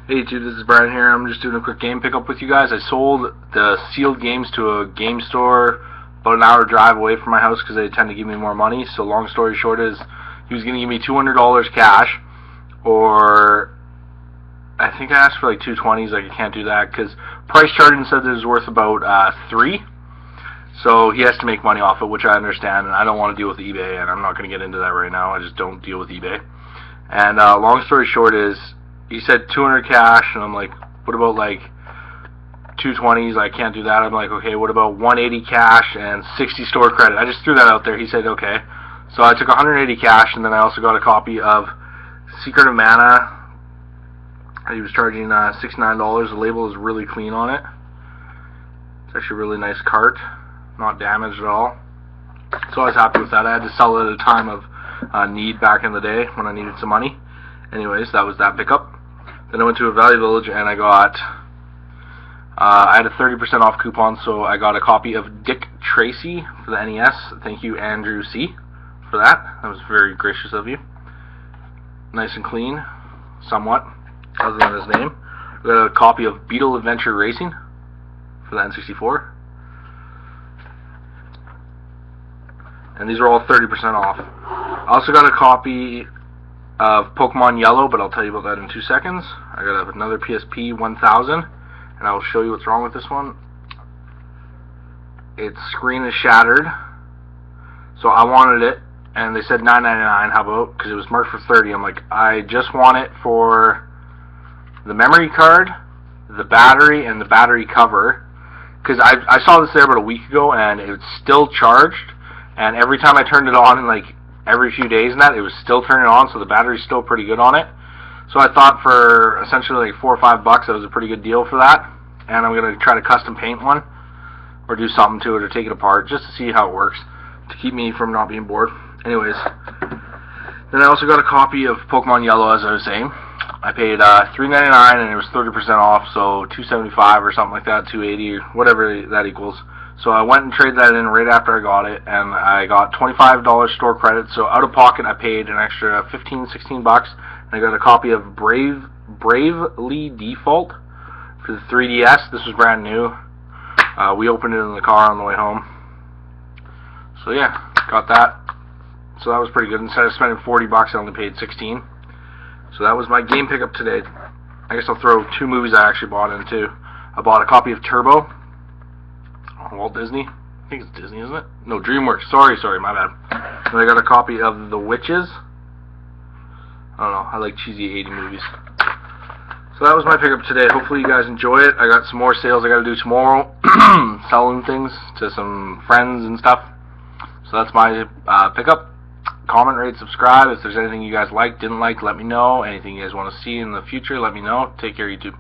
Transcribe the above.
Hey YouTube, this is Brian here. I'm just doing a quick game pickup with you guys. I sold the sealed games to a game store about an hour drive away from my house because they tend to give me more money. So long story short is, he was going to give me $200 cash, or I think I asked for like $220. Like, I can't do that because price charting said it was worth about $3. So he has to make money off it, which I understand, and I don't want to deal with eBay, and I'm not going to get into that right now. I just don't deal with eBay. And long story short is, he said 200 cash, and I'm like, what about like 220s? I can't do that. I'm like, okay, what about 180 cash and 60 store credit? I just threw that out there. He said, okay. So I took 180 cash, and then I also got a copy of Secret of Mana. He was charging $69. The label is really clean on it. It's actually a really nice cart, not damaged at all. So I was happy with that. I had to sell it at a time of need back in the day when I needed some money. Anyways, that was that pickup. Then I went to a Value Village and I got, I had a 30% off coupon, so I got a copy of Dick Tracy for the NES. Thank you, Andrew C., for that. That was very gracious of you. Nice and clean, somewhat, other than his name. We got a copy of Beetle Adventure Racing for the N64. And these are all 30% off. I also got a copy of Pokemon Yellow, but I'll tell you about that in 2 seconds. I got another PSP 1000, and I will show you what's wrong with this one. Its screen is shattered, so I wanted it, and they said $9.99. How about? Because it was marked for $30. I'm like, I just want it for the memory card, the battery, and the battery cover. Because I saw this there about a week ago, and it's still charged, and every time I turned it on, like every few days and that, it was still turning on, so the battery's still pretty good on it. So I thought for essentially like $4 or $5, that was a pretty good deal for that. And I'm going to try to custom paint one, or do something to it, or take it apart, just to see how it works, to keep me from not being bored. Anyways, then I also got a copy of Pokemon Yellow, as I was saying. I paid $3.99, and it was 30% off, so $2.75 or something like that, $2.80, or whatever that equals. So I went and traded that in right after I got it, and I got $25 store credit. So out of pocket, I paid an extra $15, $16, and I got a copy of Bravely Default for the 3DS. This was brand new. We opened it in the car on the way home. So yeah, got that. So that was pretty good. Instead of spending $40, I only paid $16. So that was my game pickup today. I guess I'll throw 2 movies I actually bought in too. I bought a copy of Turbo. Walt Disney. I think it's Disney, isn't it? No, DreamWorks. Sorry, my bad. And I got a copy of The Witches. I don't know. I like cheesy 80 movies. So that was my pickup today. Hopefully you guys enjoy it. I got some more sales I got to do tomorrow. Selling things to some friends and stuff. So that's my pickup. Comment, rate, subscribe. If there's anything you guys liked, didn't like, let me know. Anything you guys want to see in the future, let me know. Take care, YouTube.